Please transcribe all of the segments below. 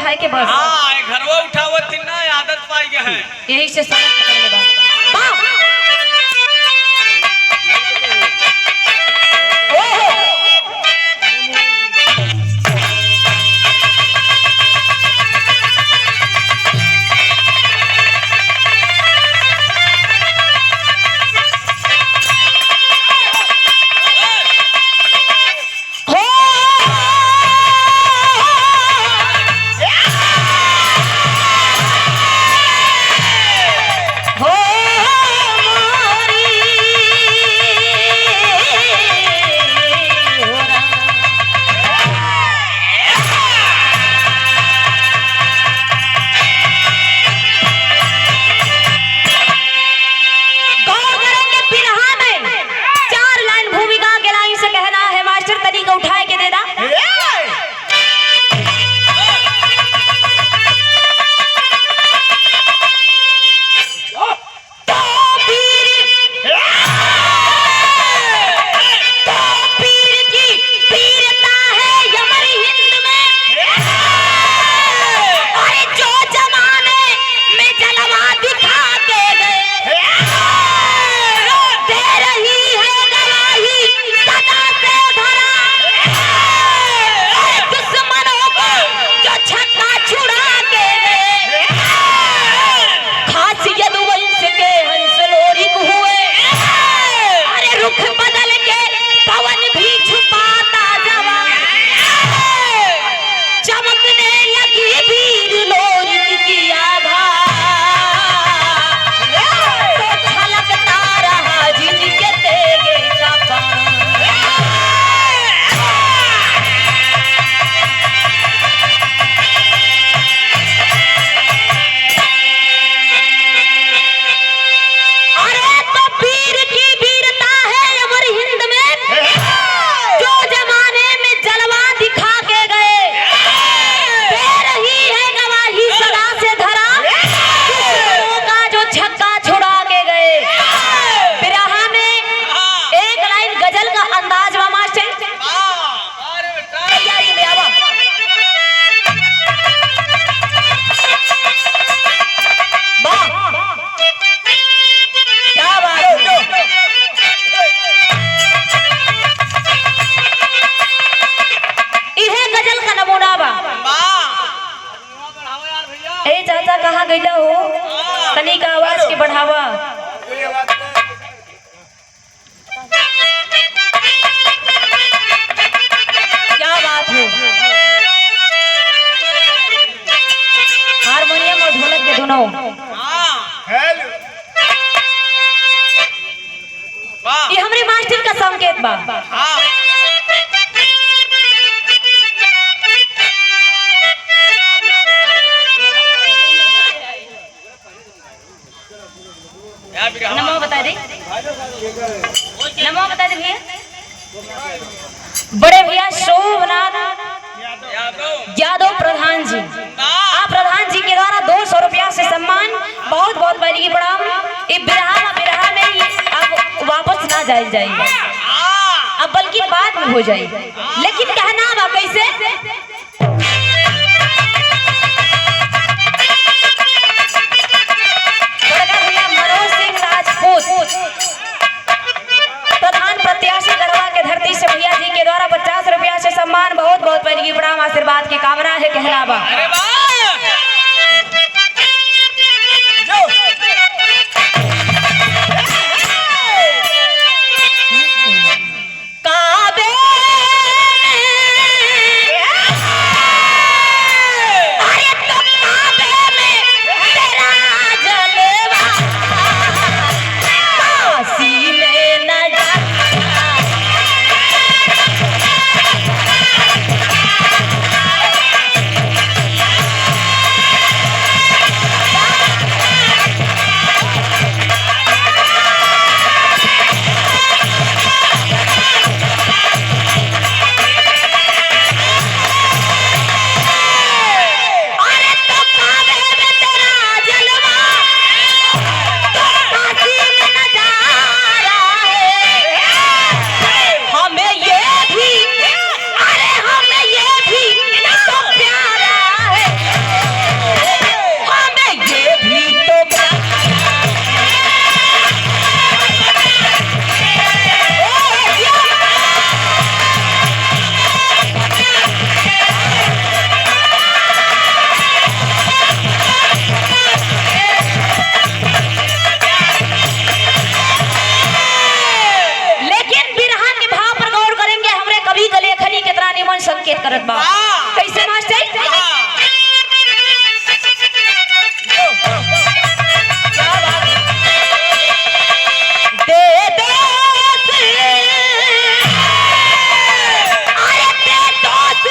उठाए के बस। हां घरवा उठावत थी ना आदत पाई गए हैं यही से समझ कर ले बा। कहाँ गईला हो तनी का आवाज के बढ़ावा। क्या बात है, हारमोनियम और ढोलक के दोनों। ये हमारे मास्टर का संकेत बा। नमो बता दे, नमो बता दे भैया। बड़े भैया शोभनाथ यादव प्रधान जी, आप प्रधान जी के द्वारा 200 रुपया से सम्मान। बहुत बहुत बड़ी प्रणाम। ये बिरहा में ही अब वापस ना जाए जाएगा, अब बल्कि बाद में हो जाएगी। लेकिन कहना बा कैसे, प्रधान प्रत्याशी गढ़वा के धरती से भैया जी के द्वारा 50 रुपया से सम्मान। बहुत बहुत बड़ी प्रणाम, आशीर्वाद की कामना है। कहलावा संकेत करत बा। कैसे मास्टर? क्या बात है? दे दे अरे दे दोस्त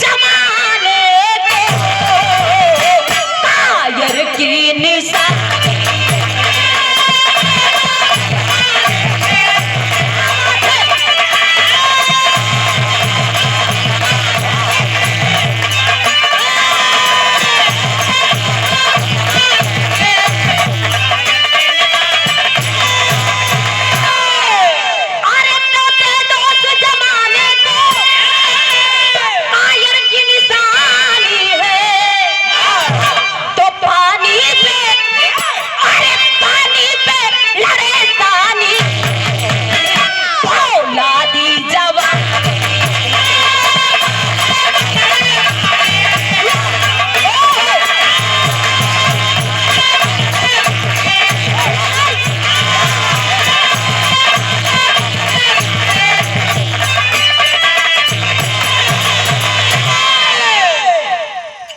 जमाने को कायर की निशानी।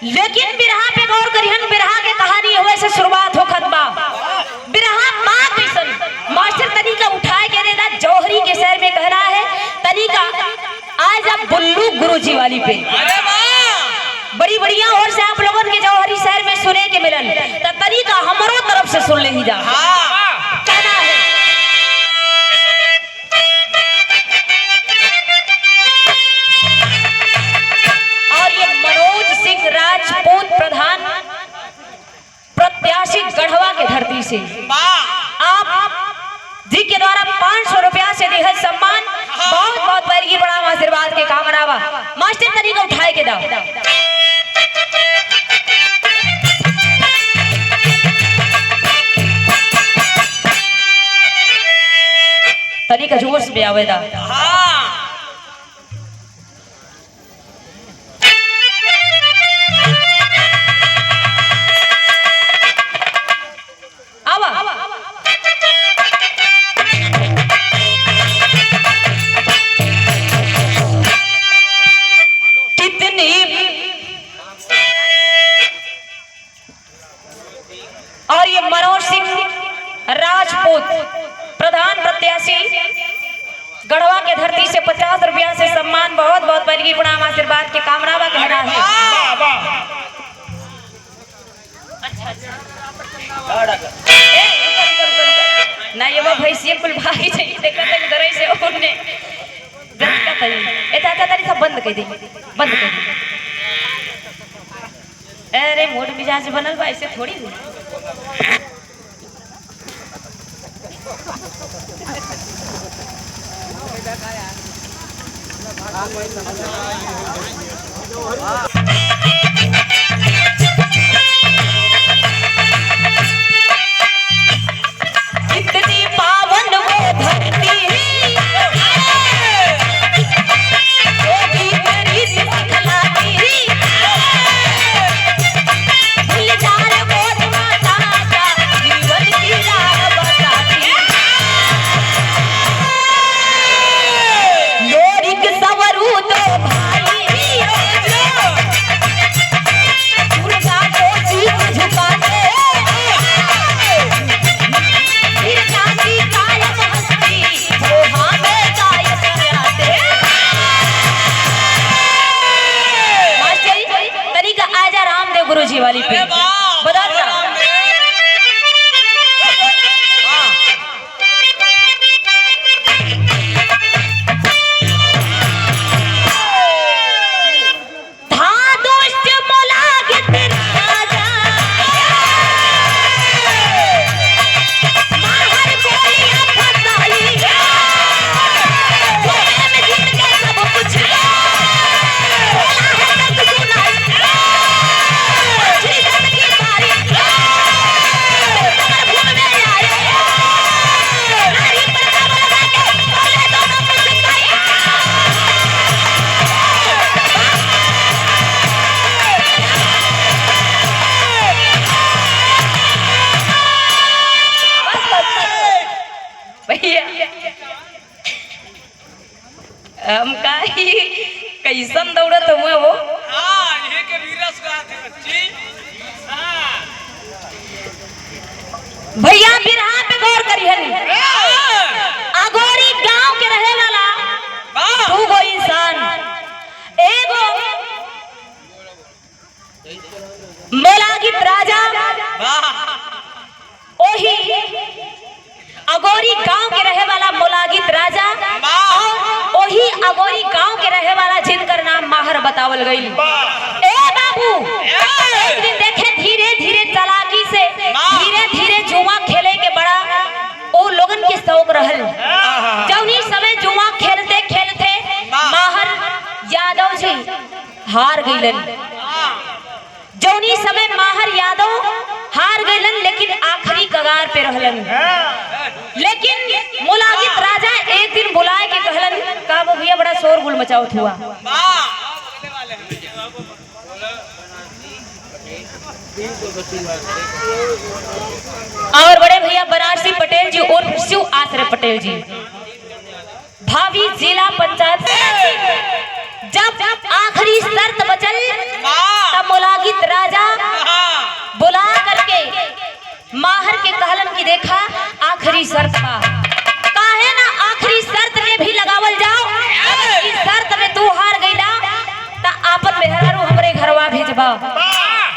लेकिन बिरहा पे गौर करिहन, बिरहा के कहानी होवे से शुरुआत होखत बा। बिरहा मां कैसन मास्टर तनिका उठाए के देदा जौहरी के शहर में कहना है तनिका आज अब बुल्लू गुरुजी वाली पे। अरे वाह, बड़ी बढ़िया और से आप लोगन के जौहरी शहर में सुने के मिलन त तनिका हमरो तरफ से सुन लेही जा। कहना है और ये मनोज सिंह राजपूत प्रधान प्रत्याशी गढ़वा के धरती से आप जी के द्वारा 500 रुपया से दिहल सम्मान बहुत बहुत बड़ी बड़ा आशीर्वाद के कामना बा। मास्टर तरीका उठाए के दाओ। तरीका जोश में आवेदा। और ये मनोज सिंह राजपूत प्रधान प्रत्याशी गढ़वा के धरती से 50 रुपया से सम्मान बहुत बहुत बड़ी प्रणाम आशीर्वाद के कामना बा। कहना है ना ये वो भैंसिया कुल भाई चाहिए देखा तक डरे से ओने गलत तरी एता तरी सब बंद कर दे, बंद कर दे। अरे मूड मिजाज बनल बा ऐसे थोड़ी हुई। कितनी पावन वो धरती गुरुजी वाली पे बता हम का कैसन दौड़त हुए वो। हाँ ये के वीरस का थे बच्ची। हाँ भैया बिरहा पे गौर करिहनी। अगोरी गांव के रहे वाला दू गो इंसान, एगो मोलागित राजा, ओही अगोरी गांव के रहे वाला मोलागित राजा और ओही अगोरी गांव के रहे वाला जिनकर नाम माहर बतावल गई। ए बाबू एक दिन देखे धीरे धीरे चालाकी से धीरे धीरे जुआ खेले के बड़ा ओ लोगन के शौक रहल। जौनी समय जुआ खेलते खेलते माहर यादव जी हार गईलन। जौनी समय माहर यादव हार गईलन लेकिन आखिरी कगार पे रहलन। लेकिन मोलागित राजा एक दिन बुलाए के कहलन का वो भैया बड़ा शोरगुल मचावत हुआ। और बड़े भैया बनारसी पटेल जी और शिव आश्रय पटेल जी भावी जिला पंचायत जब आखिरी शर्त बचल तब मोलागित राजा बुला करके माहर के कहलन की देखा आखिरी शर्त का काहे ना आखिरी शर्त में भी लगावल जाओ। इस शर्त में तू हार गईला ता आपन मेहरारू हमरे घरवा भेजबा।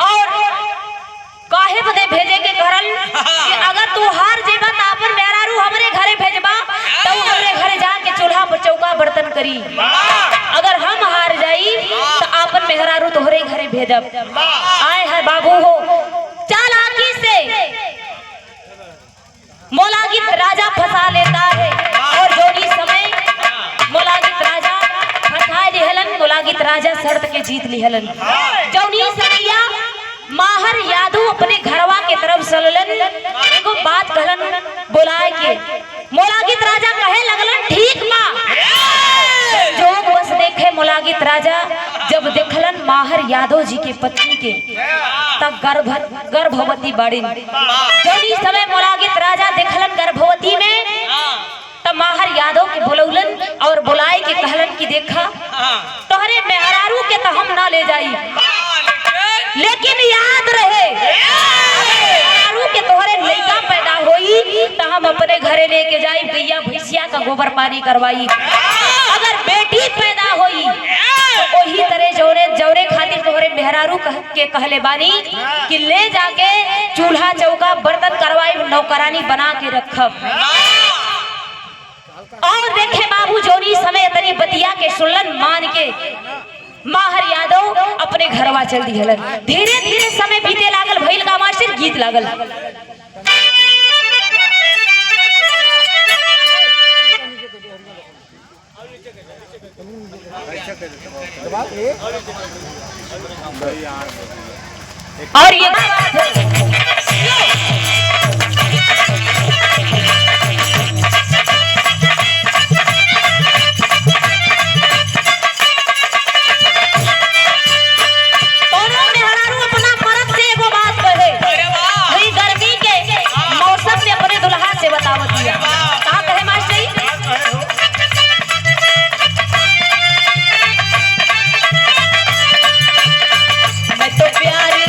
और काहे बदे भेजे के कहलन कि अगर तू हार जेबा ता आपन मेहरारू हमरे घरे भेजबा तो हमरे घरे जाके चूल्हा पर चौका बर्तन करी। अगर हम हार जाई तो आपन मेहरारू तोहरे घरे भेजब। आए है बाबू हो चालाकी से मोलागित राजा फंसा लेता है और जोनी समय मोलागित राजा फंसा लिहलन। मोलागित राजा शर्त के जीत लिहलन। जौनी समैया माहर यादव अपने घरवा के तरफ चललन एगो बात कहलन बुलाए के। मोलागित राजा कहे लगलन ठीक माँ। जोग बस देखे मोलागित राजा जब देखलन माहर यादव जी के पत्नी के तब गर्भवती बाड़ी। जौनी समय मोलागित राजा देखलन गर्भवती में तब माहर यादव के बुलौलन और बुलाए के कहलन की देखा तोहरे मेहरारू के तो हम ना ले जाई लेकिन याद रहे मेहरारू के तोहरे लड़का पैदा होई तो हम अपने घरे लेके जाई गैया भैंसिया का गोबर पानी करवाई। अगर बेटी पैदा होई तो वही तरह जौरे खातिर तोहरे मेहरारू के कहले बानी कि ले जाके चूल्हा चौका बर्तन करवाई नौकरानी बना के रखब। और देखे बाबू जोनी समय तनी बतिया के सुनलन मान के माहर यादव अपने घरवा चल दिहलन। धीरे धीरे समय बीते लागल भइल का मास्टर गीत लागल। और ये बात है मैं तो प्यारी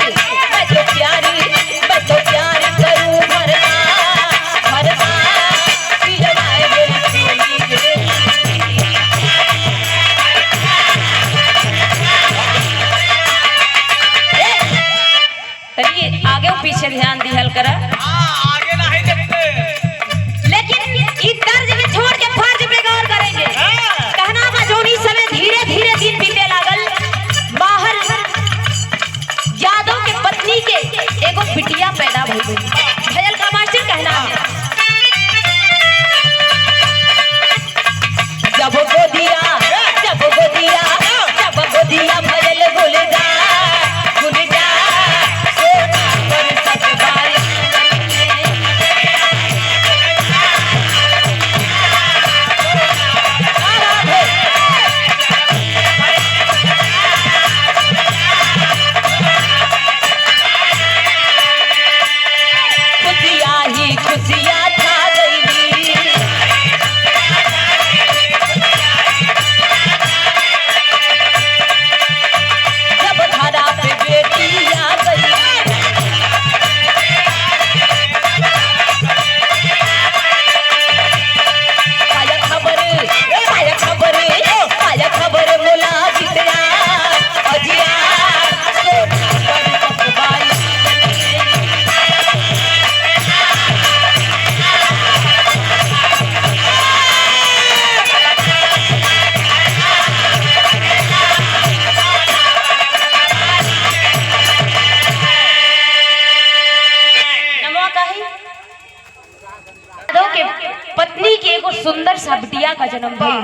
जन्म भइल।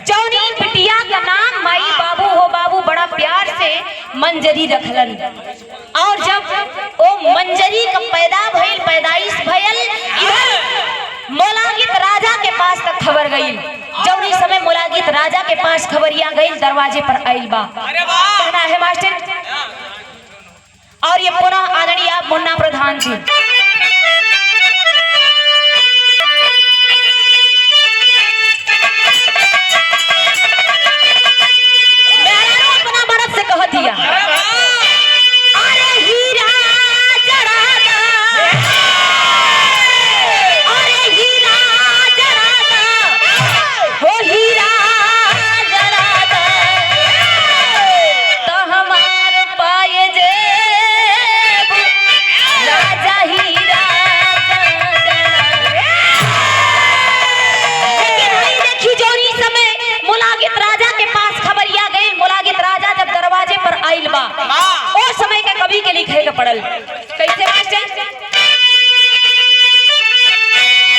जौनी बिटिया का नाम माई बाबू हो बाबू बड़ा प्यार से मंजरी रखलन। और जब ओ मंजरी का पैदा भइल, पैदाइश भइल, इधर मोलागित राजा के पास तक खबर गई। जौनी समय मोलागित राजा के पास खबरिया गई, दरवाजे पर आइल बा। कहना है मास्टर, और ये पुनः आदरणीय आप मुन्ना प्रधान जी। से कह दिया, अरे हीरा जरा दा, अरे हीरा जरा दा, हो हीरा जरा दा, तो हमार पाए जेब राजा हीरा लेकिन नहीं देखी जोरी समय मुलागित राजा के पास खबरिया गई। मुलागित राजा जब दरवाजे पर आइल बा, ओ समय के कवि के लिखे के पड़ल कैसे मास्टर?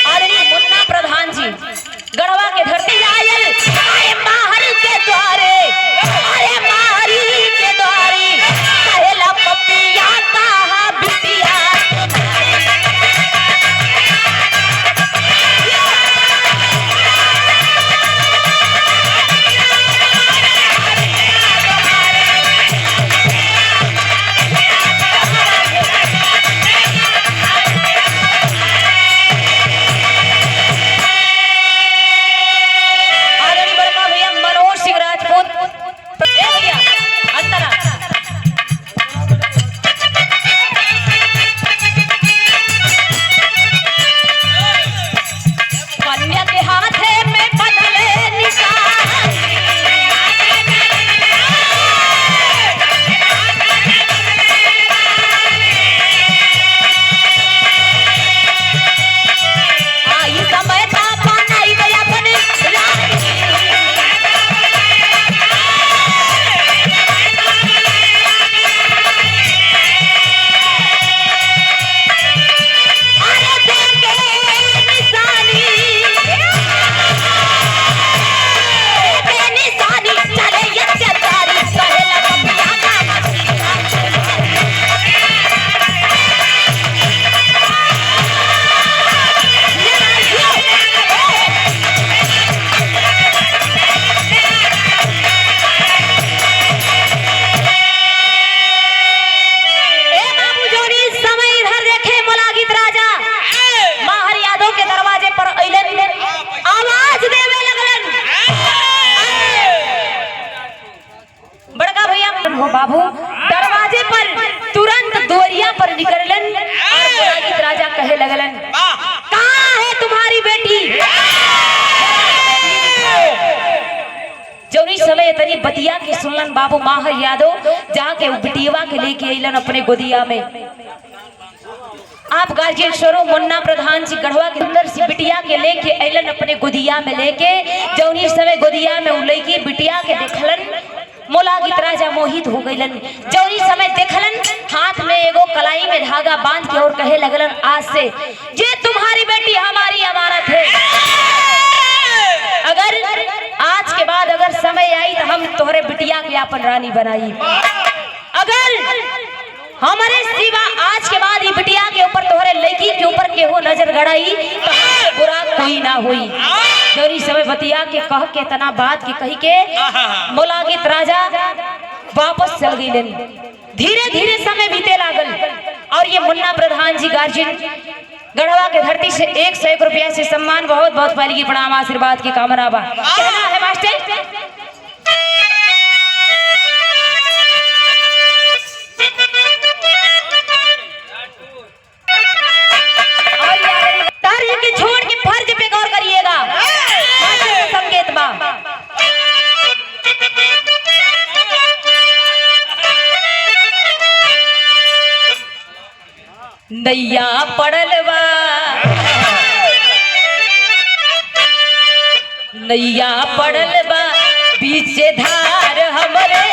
आदरणीय मुन्ना प्रधान जी गढ़वा के धरती आयल, आए माहरी के द्वारे, अरे माहरी के द्वारे कहेला पपिया कहा बिटिया। बाबू दरवाजे पर तुरंत दोरिया पर निकललन और मुलागित राजा कहे लगलन, कहाँ है तुम्हारी बेटी? जौनी समय तनी बतिया के सुनलन बाबू माहर यादव जाके बिटिया के लेके अइलन अपने गोदिया में। आप गार्जियन स्वरो मुन्ना प्रधान जी गढ़वा के अंदर से बिटिया के लेके अइलन अपने गोदिया में लेके। जौनी समय गोदिया में उलैकी बिटिया के देखलन, मुलागित राजा मोहित हो गइलन। जौनी समय देखलन हाथ में एगो कलाई में धागा बांध के और कहे लगलन, आज से ये तुम्हारी बेटी हमारी अमानत है। अगर आज के बाद अगर समय आई तो हम तोहरे बिटिया के अपन रानी बनाई। अगर हमारे सिवा आज के बाद ये बिटिया के ऊपर तोहरे लड़की के ऊपर केहू नजर गड़ाई तो बुरा कोई ना हुई। जौनी समय बतिया के कह के तना बात के कही के मुलागित राजा वापस चल गइलन। धीरे धीरे समय बीते लागल और ये मुन्ना प्रधान जी गार्जियन गढ़वा के धरती से 101 रुपया से सम्मान, बहुत बहुत पहली प्रणाम आशीर्वाद की कामना बा। कहना है मास्टर, छोड़ के फर्ज पे गौर करिएगा, संकेत बा। नैया पड़ल बा, नैया पड़ल बा बीचे धार हमरे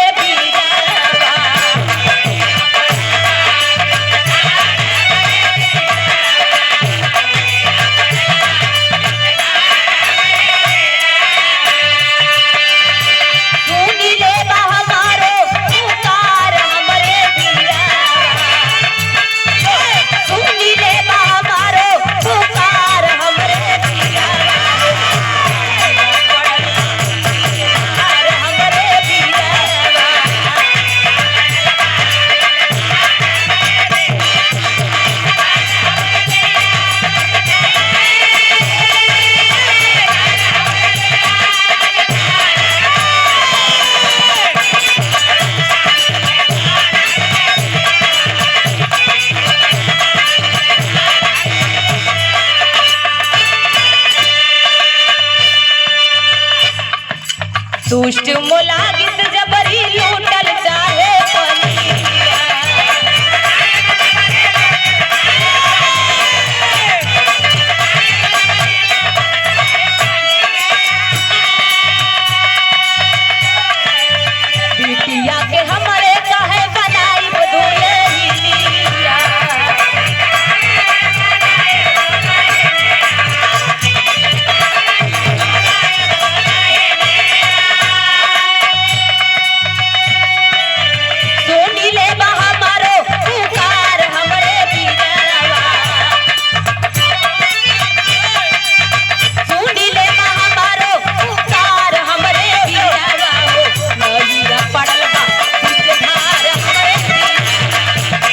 भागित जबरी लूटल चाहे पनिया। बिटिया के हमरे कहे बनाई दुल्हनिया। सोनी ले बहा मारो पुकार हमरे बीरवा। सोनी ले बहा मारो पुकार हमरे बीरवा हो। नैया पड़ल बा बीच धार हमरे बीरवा।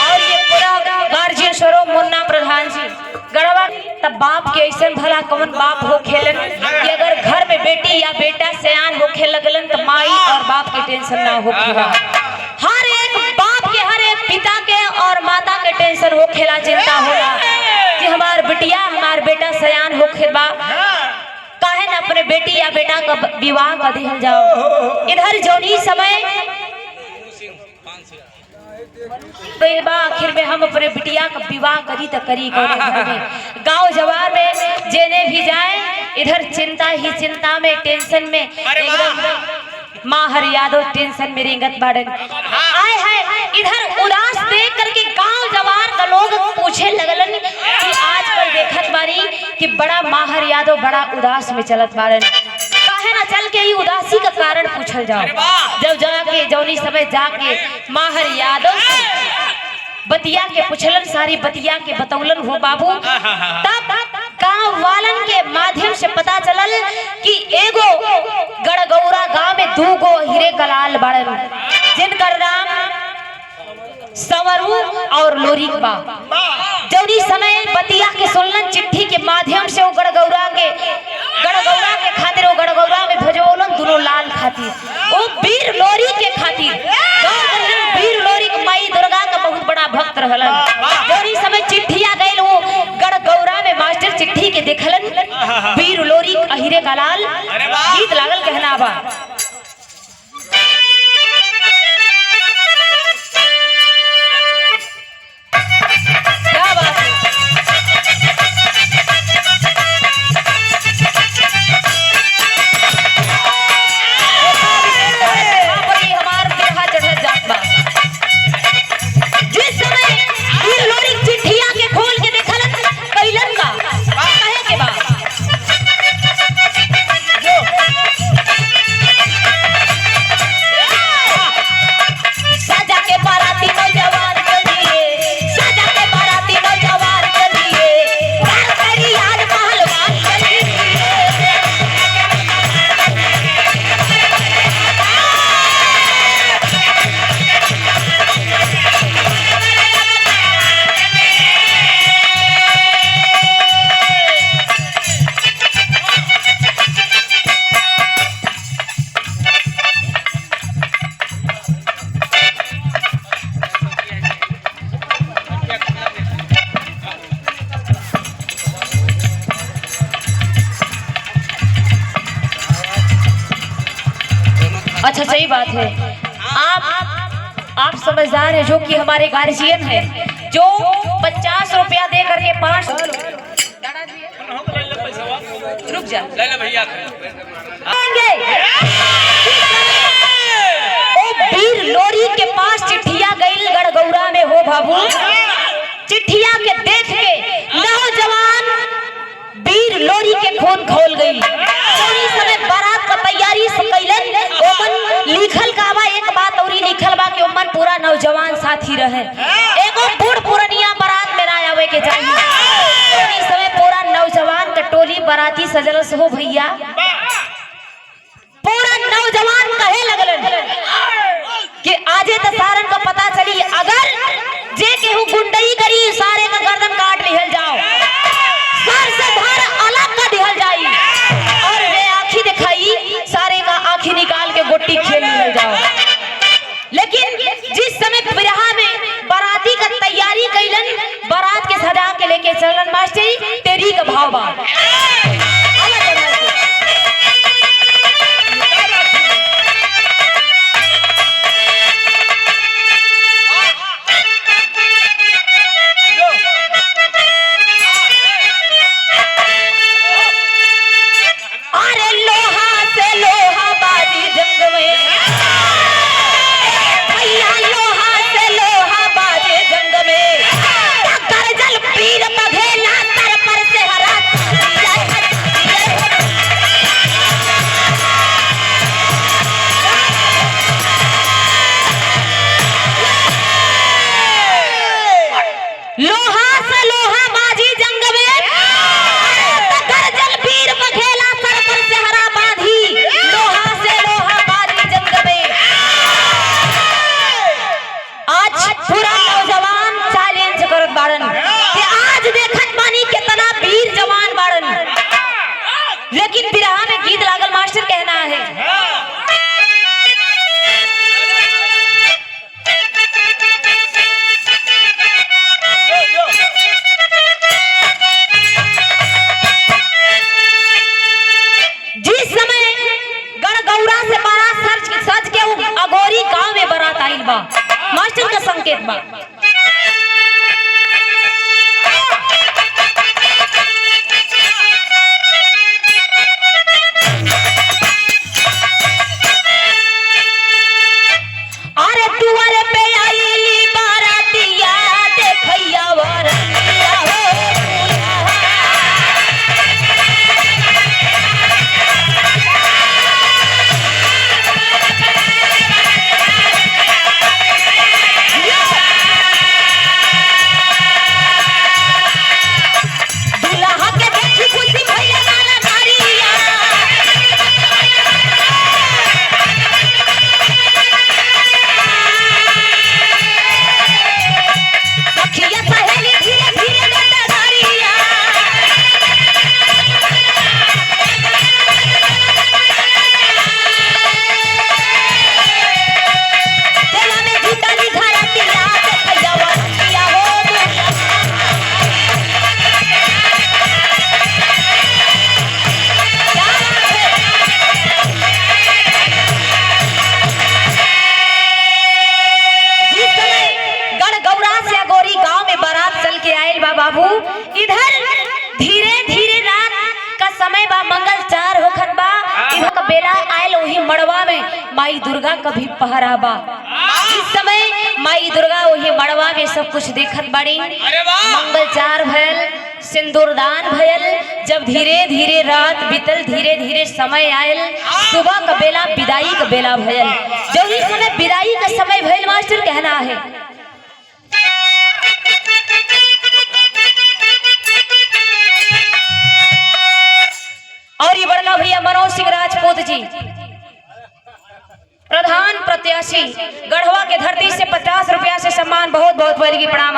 और ये पूरा गार्जियन स्वरूप मुन्ना प्रधान जी गड़वा तब बाप के ऐसे भला कौन बाप हो खेलन कि अगर घर में बेटी या बेटा सयान होखे लगलन तो माई और बाप के टेंशन ना होखेला। हर एक बाप के हर एक पिता के और माता के टेंशन होखेला, चिंता होला कि हमार बिटिया हमार बेटा सयान होखे बा, काहे न अपने बेटी या बेटा का विवाह कर दिहल जाओ। इधर जौनी समय तो ये बा आखिर में हम अपने बिटिया का विवाह करी तो करी कौन घर में। गांव जवार में जेने भी जाए इधर चिंता ही चिंता में टेंशन में एकदम माहर यादव टेंशन में रेंगत बाड़न। आए है इधर उदास देख करके गांव जवार का लोग पूछे लगलन कि आजकल देखत बारी कि बड़ा माहर यादव बड़ा उदास में चलत बाड़न, काहे ना चल के ही उदासी का कारण पूछल जाओ। जब जाके जौनी समय जाके माहर यादव से बतिया के पूछलन, सारी बतिया के बतौलन हो बाबू। तब गांव वालन के माध्यम से पता चलल कि एगो गड़गौरा गांव में दूगो हीरे कलाल बाड़न जिनकर नाम संवरू और लोरिक बा। जौनी समय बतिया के सुनलन चिट्ठी के माध्यम से वो गड़गौरा के खातिर वो गड़गौरा में भेजवलन दोनों लाल खातिर वो वीर लोरी के खातिर। वीर लोरी के माई दुर्गा का बहुत बड़ा भक्त रहलन। जौनी समय चिट्ठिया गइल वो गड़गौरा में मास्टर चिट्ठी के देखलन वीर लोरी अहिरे कलाल गीत लागल कहना बा। क्या बात है? हमार बिरहा चढ़ जात बा। जिस समय वीर लोरी चिट्ठिया के खोल के देखलन कैलन का कहे के बा। साजा के बाराती नौजवान चलिए, साजा के बाराती नौजवान चलिए, प्यार करी यार पहलवान चलिए। अच्छा सही बात है। आप समझदार हैं जो कि हमारे गार्जियन है जो 50 रुपया दे करके 5 रुक जा ले ले भैया ओ वीर लोरी के पास चिट्ठिया गइल गड़गौरा में हो बाबू। चिट्ठिया के देख के नौजवान वीर लोरी के खून खोल गई। थोड़ी समय बारात का तैयारी कैलन ओमन लिखल का बा एक बात और लिखल बा कि ओमन पूरा नौजवान साथी रहे। एगो बूढ़ पुरनिया बारात में ना आवे के चाहिए। थोड़ी समय पूरा नौजवान का टोली बाराती सजलस हो भैया। पूरा नौजवान कहे लगलन कि आजे तो सारन को पता चली अगर जे केहू गुंडई करी सारे का गर्दन काट लिहल जाओ। चलन मास्टर तेरी का भाव बा। लेकिन बिरहा में गीत लागल मास्टर कहना है जिस समय गणगौरा से बारात सच के अगोरी गांव में बारात आइल बा, मास्टर का संकेत बा। बाबू इधर धीरे धीरे रात का समय बा, मंगल चार होखत बा, इधर का बेला आयल वही मड़वा में माई दुर्गा का भी पहरा बा। इस समय माई दुर्गा वही मड़वा में सब कुछ देखत बाड़ी। मंगल चार भयल, सिंदूरदान भयल, जब धीरे धीरे रात बीतल, धीरे धीरे समय आयल, सुबह का बेला विदाई का बेला भयल। जो ही समय विदाई का समय भयल मास्टर कहना है और ये बड़का भैया मनोज सिंह राजपूत जी प्रधान प्रत्याशी गढ़वा के धरती से 50 रुपया से सम्मान, बहुत बहुत बड़ी प्रणाम।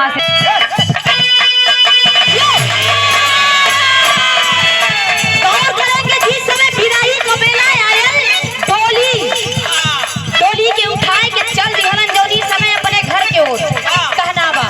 जिस समय विदाई को बेला आयल, डोली के उठाए के चल दिहलन जोनी समय अपने घर के ओर कहना बा।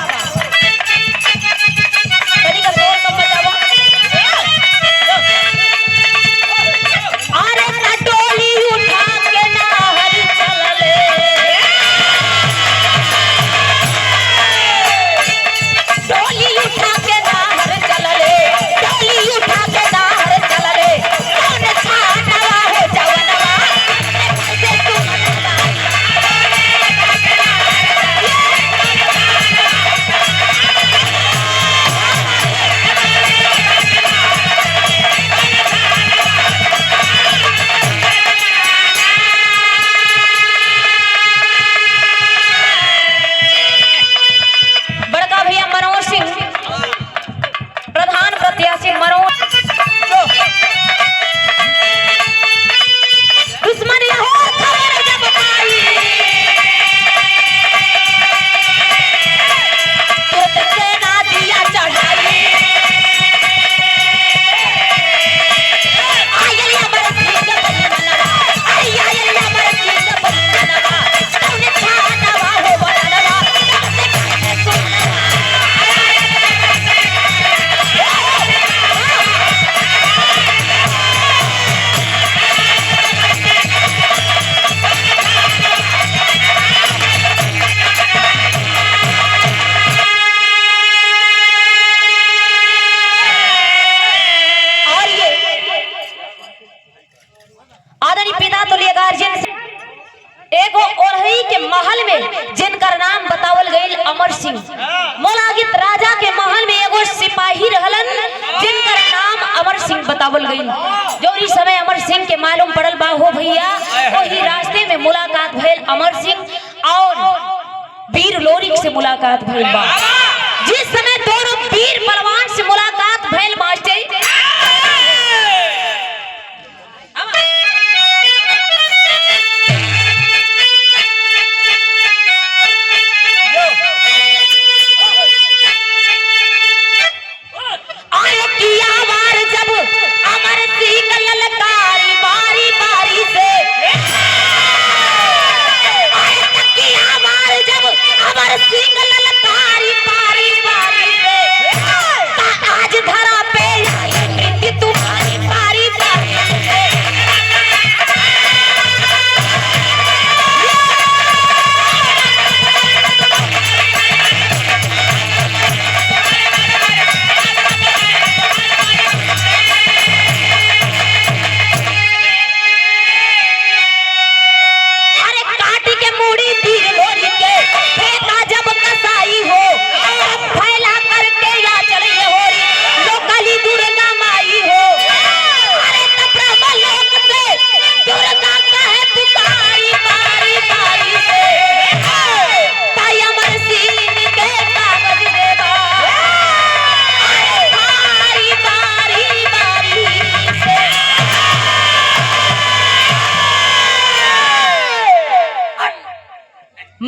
सिंह मोलागित राजा के महल में एगो सिपाही रहलन जिनकर नाम अमर सिंह बतावल गई। जो इस समय अमर सिंह के मालूम पड़ल बा हो भैया वही रास्ते में मुलाकात भइल अमर सिंह और वीर लोरी से मुलाकात भइल बा। जिस समय दोनों वीर बलवान से मुलाकात भइल मास्टर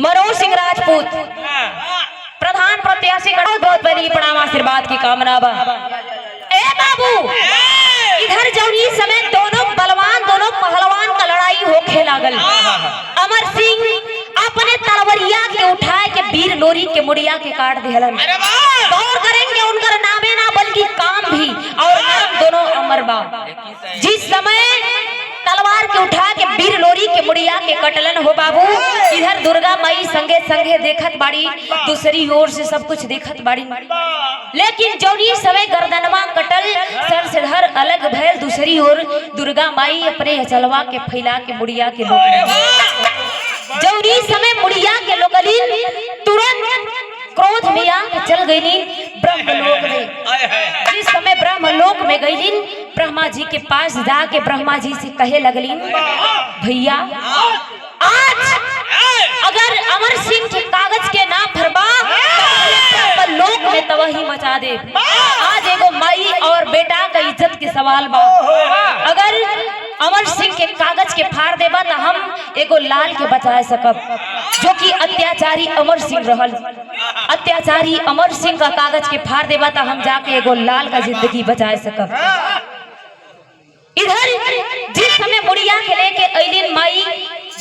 मनोज सिंह राजपूत प्रधान प्रत्याशी बहुत बहुत बड़ी प्रणाम आशीर्वाद की कामना बा। ए बाबू इधर जौनी समय दोनों बलवान दोनों पहलवान का लड़ाई होखे लागल। अमर सिंह अपने तलवरिया के उठाए के वीर लोरी के मुड़िया के काट दिहलन। गौर करेंगे उनका नामे ना बल्कि काम भी और नाम दोनों अमर बा। जिस समय तलवार के उठा के वीर लोरी के मुड़िया के कटलन हो बाबू इधर दुर्गा माई संगे संगे देखत बाड़ी दूसरी ओर से सब कुछ देखत बाड़ी। लेकिन जौनी समय गर्दनवा कटल सर से धर अलग भैल दूसरी ओर दुर्गा माई अपने चलवा के फैला के मुड़िया के लोकलिन। जौनी समय मुड़िया के लोकलिन तुरंत क्रोध में आके चल गई ब्रह्मलोक में। जिस समय ब्रह्मलोक में गई ब्रह्मा जी के पास जाके ब्रह्मा जी से कहे लगलीन भैया आज अगर अमर सिंह के कागज के नाम भरबा लोक में तबाही मचा दे। आज एगो माई और बेटा का इज्जत के सवाल बा। अगर अमर सिंह के कागज के फाड़ देबा तो हम एगो लाल के बचा सकब जो कि अत्याचारी अमर सिंह रहल। अत्याचारी अमर सिंह का कागज के फाड़ देबा तो हम जाके एगो लाल का जिंदगी बचा सकब। इधर जिस समय मुड़िया के लेके अइलिन माई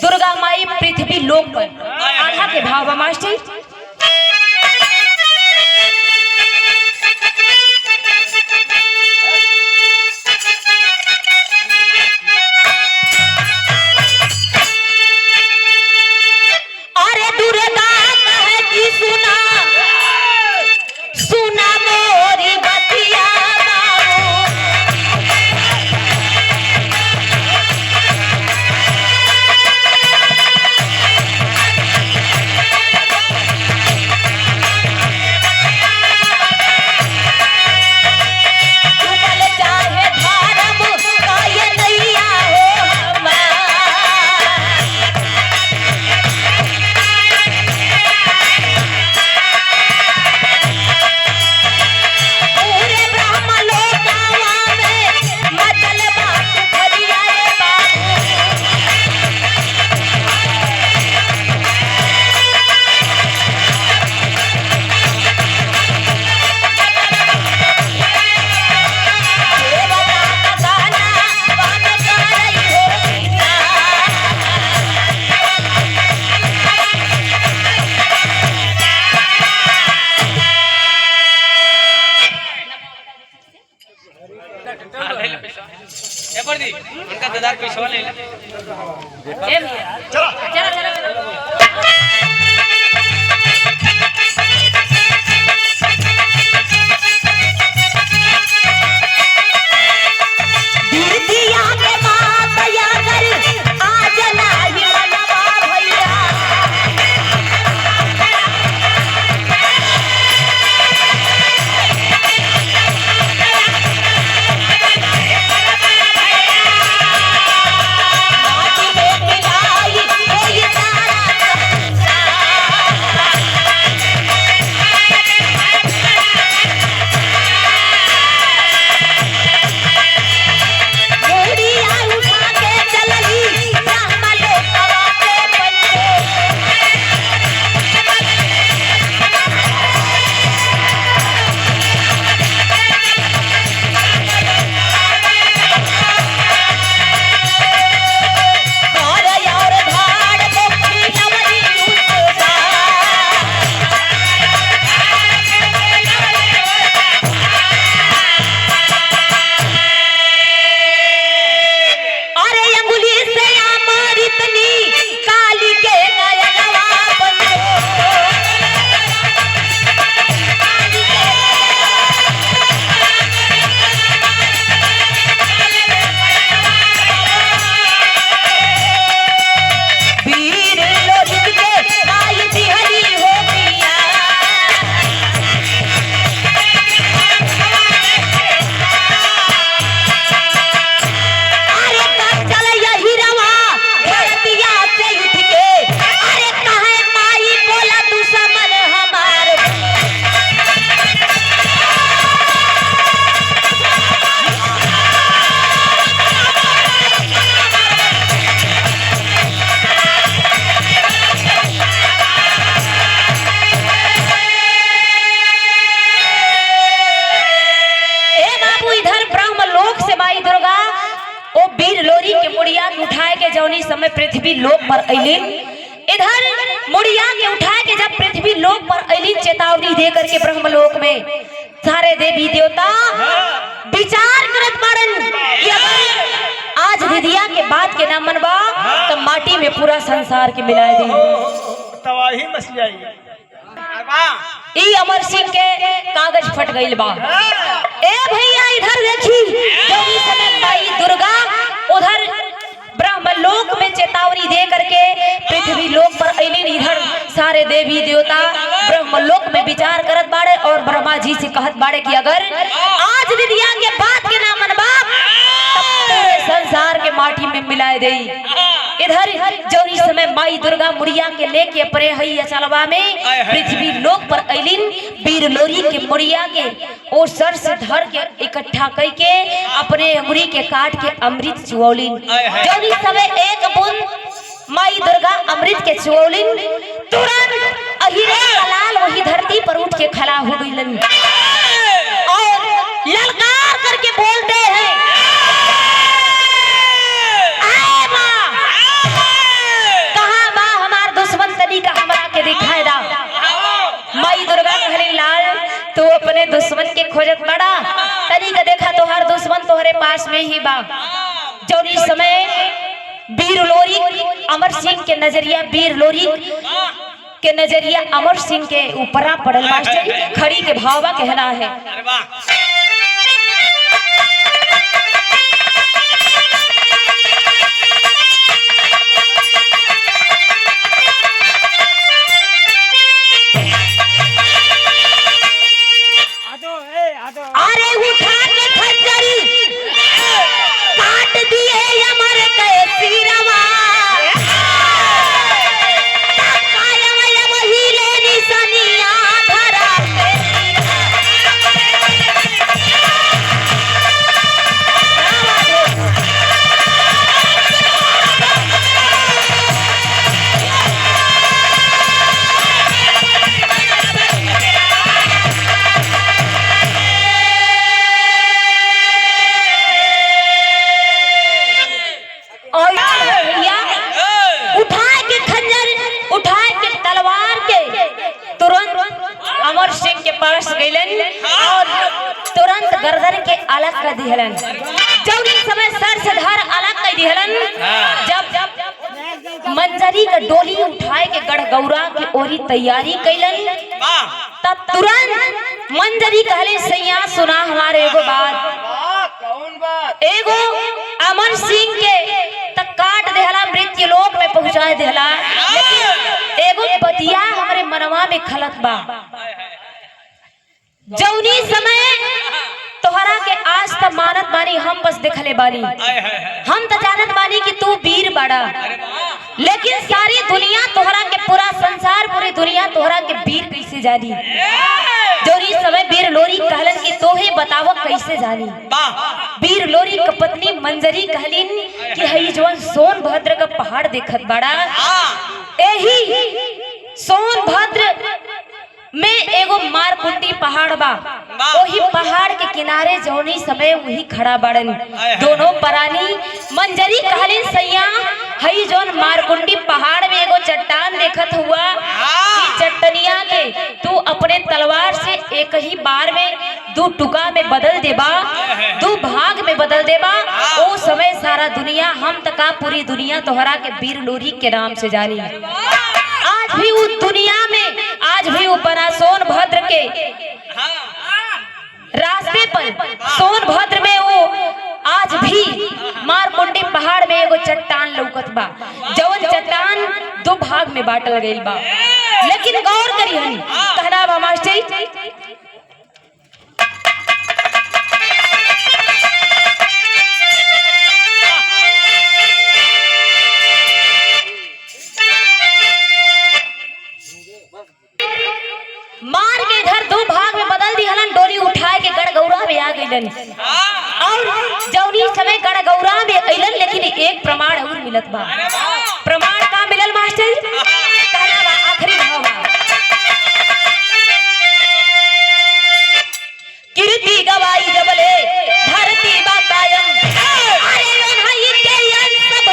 दुर्गा माई पृथ्वी लोक पर आल्हा के भाव मास्टर उनका दादार पैसा ले चलो चलो चलो मुड़िया के उठाए के जौनी समय पृथ्वी लोक पर अलिन, इधर मुड़िया के उठाए के जब पृथ्वी लोक पर अलिन चेतावनी दे करके ब्रह्मलोक में सारे देवी देवता विचार करत बाड़न कि अगर आज दीदिया के बात के ना मनबा तो माटी में पूरा संसार के मिला दी। तवाही मसली आई। ई अमर सिंह के कागज फट गईल बा। ए भैया इधर देखी, जौनी समय माई दुर्गा उधर ब्रह्मलोक में चेतावनी दे करके पृथ्वी लोक पर अलिन, इधर सारे देवी देवता ब्रह्मलोक में विचार करत बाड़े और ब्रह्मा जी से कहत बाड़े कि अगर आज दीदिया के बात के ना मनबा तब पूरे संसार के माटी में मिलाए दे। इधर जौनी समय माई दुर्गा मुड़िया के लेके अपने हई अचलवा में पृथ्वी लोक पर अलिन, वीर लोरी के मुड़िया के और सर से धर के इकट्ठा करके अपने अंगुरी के काट के अमृत चुऔलिन। जौनी समय एक बूंद माई दुर्गा अमृत के चुऔलिन, तुरंत अहिरे लाल वही धरती पर उठ के खड़ा हो गईलन और ललकार करके बोलते हैं, का हमरा के दिखाए दा। माई दुर्गा कहली लाल तू अपने दुश्मन के खोजत बड़ा, तनी का देखा तोहर दुश्मन तोहरे पास में ही बा। जौनी समय वीर लोरी अमर सिंह के नजरिया, वीर लोरी के नजरिया अमर सिंह के ऊपरा पड़ल मास्टर खड़ी के भावा कहना है। अरे उठा के खंजरी काट दिए अमर के सिरवा, कायम वही ले निशानिया धरा के अमर सिंह के पास गईलन और तुरंत गर्दन के अलग कर दिहलन। जब समय सर से धर अलग कर दिहलन, जब मंजरी का डोली उठाए के गढ़गौरा की ओरी तैयारी कैलन, तब तुरंत मंजरी कहले सैया सुना हमारे एगो बात। एगो अमर सिंह के तक काट देहला, मृत्यु लोक में पहुंचा देहला, लेकिन एगो बतिया हमारे मनवा में खलत बा। जौनी समय तोहरा के आज तक मानत बानी, हम बस देखले बानी, हम तो जानत बानी कि तू वीर बड़ा, लेकिन सारी दुनिया तोहरा के, पूरा संसार पूरी दुनिया तोहरा के वीर कैसे जानी। जौनी समय वीर लोरी कहलन कि तोहे बताव कैसे जानी। वीर लोरी का पत्नी मंजरी कहलिन कि हई जवन सोनभद्र का पहाड़ देखत बड़ा, यही सोनभद्र में एगो मारकुंडी पहाड़ बा, वही पहाड़ के किनारे जौनी समय वही खड़ा बड़न दोनों परानी। मंजरी कहलिन सैया हई जौन मारकुंडी पहाड़ में एगो चट्टान देखत हुआ, चट्टनिया के तू अपने तलवार से एक ही बार में दो टुका में बदल देबा, दो भाग में बदल देबा, ओ समय सारा दुनिया हम तका पूरी दुनिया तोहरा के वीर लोरी के नाम से जानी। आज भी उस दुनिया में, आज भी ऊपर सोनभद्र के रास्ते पर, सोनभद्र में वो आज भी मारकुंडी पहाड़ में एगो चट्टान लौकत बा, जवन चट्टान दो भाग में बांटल गईल बा। लेकिन गौर करिहन कहना बा मास्टर, मार के इधर दो भाग में बदल दी हलन, डोली उठाए के गढ़गौरा में आ गईलन और जौनी समय गढ़गौरा में अइलन, लेकिन एक प्रमाण और मिलत बा। प्रमाण का मिलल मास्टर? कहना बा आखिरी भाव बा, कीर्ति गवाई जबले धरती बा कायम, अरे ओन्हई के अंश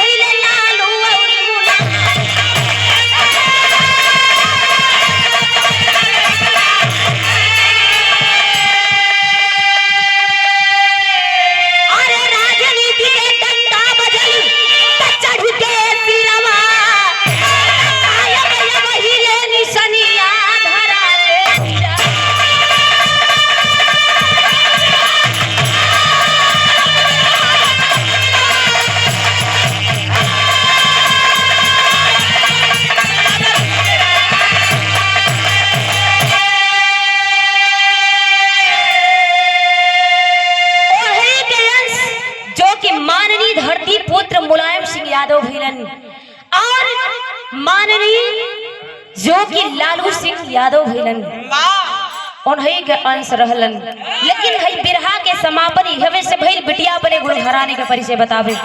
यादव भैलन और माननीय जो कि लालू सिंह यादव भैलन उन्हीं के अंश रहलन। लेकिन हई बिरहा के समापन हवे से भइल बिटिया बने गुरु घराने के परिचय बतावे।